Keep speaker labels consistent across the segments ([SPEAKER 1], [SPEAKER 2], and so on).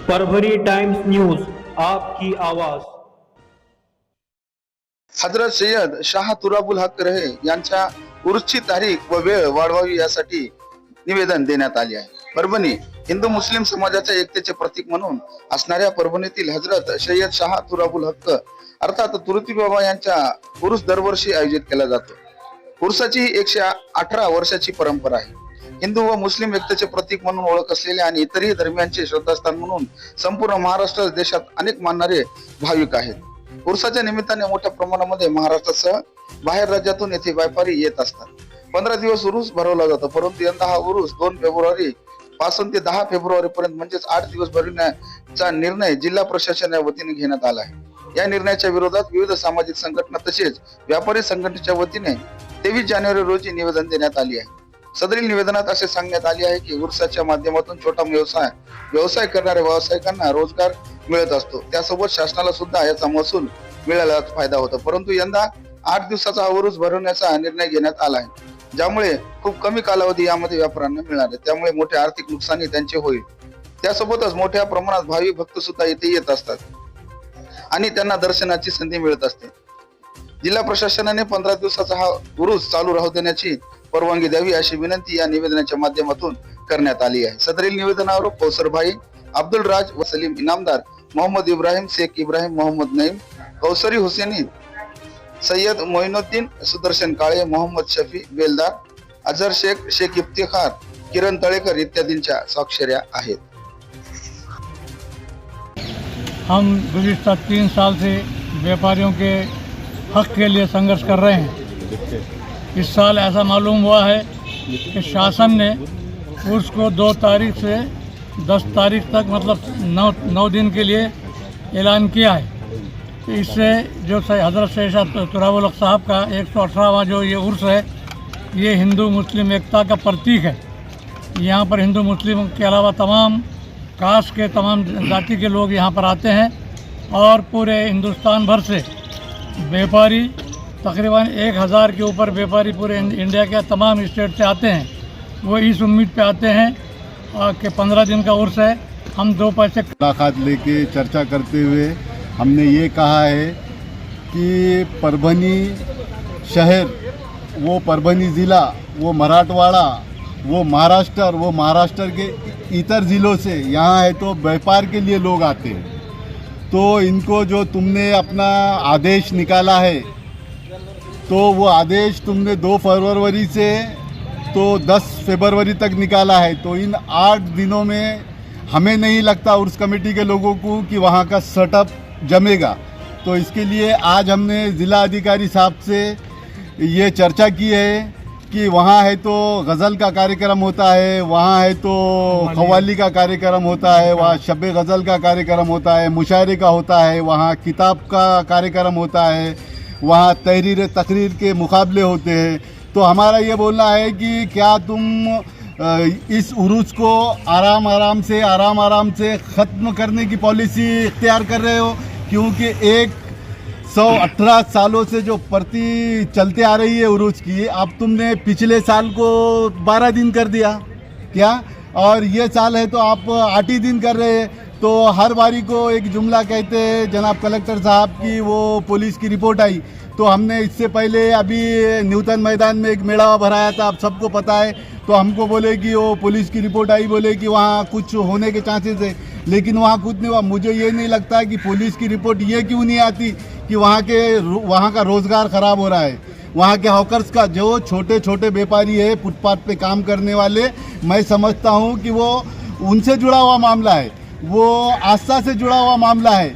[SPEAKER 1] Parbhani times news, आपकी आवाज।
[SPEAKER 2] हजरत सय्यद शाह तुराबुल हक रहे यांच्या उर्सची तारीख व वेळ वाढवावी यासाठी निवेदन देण्यात आले आहे। परभणी हिंदू मुस्लिम समाजाच्या एकतेचे प्रतीक म्हणून असणाऱ्या परभणीतील हजरत सय्यद शाह तुराबुल हक अर्थात तुरुती बाबा यांच्या उर्स दरवर्षी आयोजित केला जातो। उर्साची ही 118 वर्षाची परंपरा आहे। हिंदू व मुस्लिम एकतेचे प्रतीक म्हणून ओळख असलेले आणि इतरही धर्मियांचे श्रद्धास्थान म्हणून संपूर्ण महाराष्ट्र देशात अनेक मानणारे भाविक आहेत। उर्साच्या निमित्ताने मोठ्या प्रमाणामध्ये महाराष्ट्रासह बाहेर राज्यातून येथे व्यापारी येत असतात। 15 दिवस उरूस भरवला जातो, परंतु यंदा हा उरूस 2 फेब्रुवारी पासून ते 10 फेब्रुवारी पर्यंत म्हणजेच 8 दिवस भरविण्याचा निर्णय जिल्हा प्रशासनाच्या वतीने घेण्यात आला आहे। या निर्णयाच्या विरोधात विविध सामाजिक संघटना तसेच व्यापारी संघटनेच्या वतीने 23 जानेवारी रोजी निवेदन देण्यात आले आहे। सदरील निवेदनात असे सांगण्यात आले आहे की उर्साच्या माध्यमातून छोटा व्यवसाय करणाऱ्या व्यावसायिकांना रोजगार मिळत असतो, त्यासोबत शासनाला सुद्धा याचा महसूल मिळायला फायदा होतो। परंतु यंदा 8 दिवसाचा हा उरूस भरवण्याचा निर्णय घेण्यात आला आहे, ज्यामुळे खूप कमी कालावधी यामध्ये व्यापाऱ्यांना मिळणार आहे, त्यामुळे मोठे आर्थिक नुकसानी त्यांचे होईल। त्यासोबतच मोठ्या प्रमाणात भाविक भक्त सुद्धा येथे येत असतात आणि त्यांना दर्शनाची संधी मिळत असते। जिल्हा प्रशासनाने 15 दिवसाचा हा उरूस चालू राहू देण्याची परवानगी द्यावी अशी विनंती या निवेदनाच्या माध्यमातून करण्यात आली आहे। सदरील निवेदनावर कौसर भाई, अब्दुल राज व सलीम इनामदार, मोहम्मद इब्राहिम, शेख इब्राहिम, मोहम्मद नईम, कौसरी हुसैनी, सय्यद मोइनुद्दीन, सुदर्शन काळे, मोहम्मद शफी बेलदार, अजहर शेख, शेख इफ्तिखार, किरण तळेकर इत्यादींच्या स्वाक्षऱ्या आहेत।
[SPEAKER 3] हम गुज़िश्ता 3 साल से व्यापारियों के हक के लिए संघर्ष कर रहे हैं। इस साल ऐसा मालूम हुआ है कि शासन ने उर्स को 2 तारीख से 10 तारीख तक मतलब 9 दिन के लिए ऐलान किया है। तो इससे जो हज़रत सय्यद शाह तुराबुल हक साहब का 118वां जो ये उर्स है, ये हिंदू मुस्लिम एकता का प्रतीक है। यहाँ पर हिंदू मुस्लिम के अलावा तमाम कास्ट के, तमाम जाति के लोग यहाँ पर आते हैं और पूरे हिंदुस्तान भर से व्यापारी, तकरीबन 1000 के ऊपर व्यापारी पूरे इंडिया के तमाम स्टेट से आते हैं। वो इस उम्मीद पे आते हैं कि 15 दिन का उर्स है, हम 2 पैसे
[SPEAKER 4] मुलाकात लेके चर्चा करते हुए हमने ये कहा है कि परभणी शहर, वो परभणी ज़िला, वो मराठवाड़ा, वो महाराष्ट्र के इतर ज़िलों से यहाँ है तो व्यापार के लिए लोग आते हैं। तो इनको जो तुमने अपना आदेश निकाला है, तो वो आदेश तुमने 2 फरवरी से तो 10 फरवरी तक निकाला है। तो इन 8 दिनों में हमें नहीं लगता उर्स कमेटी के लोगों को कि वहाँ का सेटअप जमेगा। तो इसके लिए आज हमने ज़िला अधिकारी साहब से ये चर्चा की है कि वहाँ है तो गज़ल का कार्यक्रम होता है, वहाँ है तो कव्वाली का कार्यक्रम होता है, वहाँ शब गज़ल का कार्यक्रम होता है, मुशायरे का होता है, वहाँ किताब का कार्यक्रम होता है, वहाँ तहरीर तकरीर के मुकाबले होते हैं। तो हमारा ये बोलना है कि क्या तुम इस उरूस को आराम आराम से ख़त्म करने की पॉलिसी इख्तियार कर रहे हो, क्योंकि 118 सालों से जो प्रति चलते आ रही है उरूस की, अब तुमने पिछले साल को 12 दिन कर दिया क्या, और ये साल है तो आप 8 ही दिन कर रहे हैं। तो हर बारी को एक जुमला कहते हैं जनाब कलेक्टर साहब की वो पुलिस की रिपोर्ट आई। तो हमने इससे पहले अभी न्यूटन मैदान में एक मेला भराया था, आप सबको पता है। तो हमको बोले कि वो पुलिस की रिपोर्ट आई, बोले कि वहाँ कुछ होने के चांसेस है, लेकिन वहाँ कुछ नहीं हुआ। मुझे ये नहीं लगता कि पुलिस की रिपोर्ट ये क्यों नहीं आती कि वहाँ का रोज़गार ख़राब हो रहा है, वहाँ के हॉकर्स का, जो छोटे छोटे व्यापारी है फुटपाथ पे काम करने वाले, मैं समझता हूँ कि वो उनसे जुड़ा हुआ मामला है, वो आस्था से जुड़ा हुआ मामला है,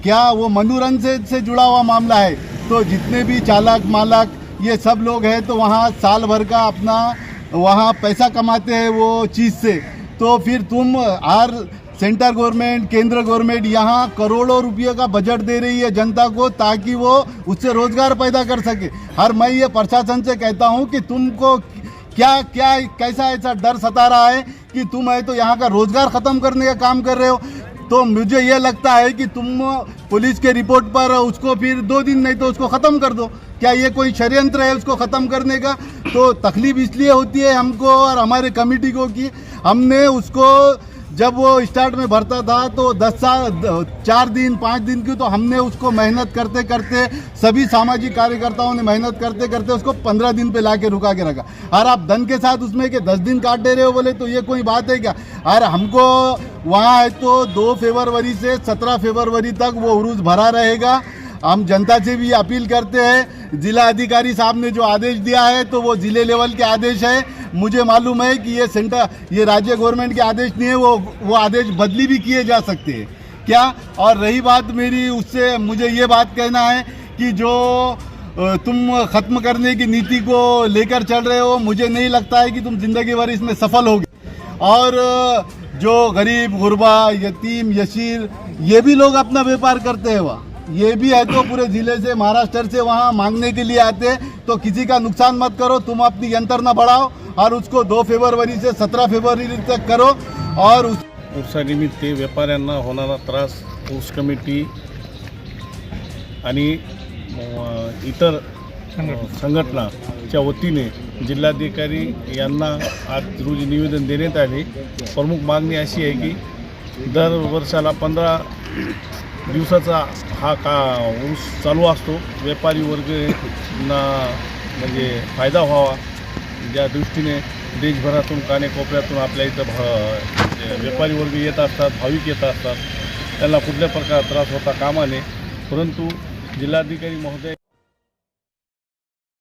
[SPEAKER 4] क्या वो मनोरंजन से जुड़ा हुआ मामला है। तो जितने भी चालक मालक ये सब लोग हैं, तो वहाँ साल भर का अपना वहाँ पैसा कमाते हैं वो चीज़ से। तो फिर तुम हर सेंटर गवर्नमेंट, केंद्र गवर्नमेंट यहाँ करोड़ों रुपये का बजट दे रही है जनता को, ताकि वो उससे रोज़गार पैदा कर सके। मैं ये प्रशासन से कहता हूँ कि तुमको कैसा ऐसा डर सता रहा है कि तुम है तो यहाँ का रोज़गार ख़त्म करने का काम कर रहे हो। तो मुझे ये लगता है कि तुम पुलिस के रिपोर्ट पर उसको फिर 2 दिन नहीं तो उसको ख़त्म कर दो। क्या ये कोई षड्यंत्र है उसको ख़त्म करने का? तो तकलीफ इसलिए होती है हमको और हमारे कमेटी को कि हमने उसको जब वो स्टार्ट में भरता था तो 4 दिन 5 दिन की तो हमने उसको मेहनत करते करते सभी सामाजिक कार्यकर्ताओं ने मेहनत करते करते उसको 15 दिन पे ला के रुका के रखा। और आप धन के साथ उसमें के 10 दिन काट दे रहे हो बोले तो ये कोई बात है क्या? और हमको वहाँ है तो 2 फरवरी से 17 फरवरी तक वो उरूस भरा रहेगा। हम जनता से भी अपील करते हैं, जिला अधिकारी साहब ने जो आदेश दिया है तो वो जिले लेवल के आदेश है। मुझे मालूम है कि ये राज्य गवर्नमेंट के आदेश नहीं है, वो आदेश बदली भी किए जा सकते हैं क्या? और रही बात मेरी, उससे मुझे ये बात कहना है कि जो तुम ख़त्म करने की नीति को लेकर चल रहे हो, मुझे नहीं लगता है कि तुम जिंदगी भर इसमें सफल होगे। और जो गरीब गुरबा यतीम यशीर ये भी लोग अपना व्यापार करते हैं, वहाँ ये भी है तो पूरे जिले से महाराष्ट्र से वहाँ मांगने के लिए आते हैं। तो किसी का नुकसान मत करो, तुम अपनी यंत्र न बढ़ाओ और उसको 2 फरवरी से 17 फरवरी तक करो। और
[SPEAKER 5] उर्सानिमित्त व्यापाऱ्यांना होणारा त्रास ऊस कमिटी आणि इतर संघटनाच्या वतीने जिल्हाधिकारी यांना आज रोजी निवेदन देण्यात आले। प्रमुख मागणी अशी आहे की दर वर्षाला 15 दिवसाचा हा ऊस चालू असतो, व्यापारी वर्गांना म्हणजे फायदा व्हावा ज्या दृष्टीने देशभरातून कानेकोपऱ्यातून आपल्या इथं व्यापारी वर्ग येत असतात, भाविक येत असतात, त्यांना कुठल्या प्रकार त्रास होता कामा नये। परंतु जिल्हाधिकारी महोदय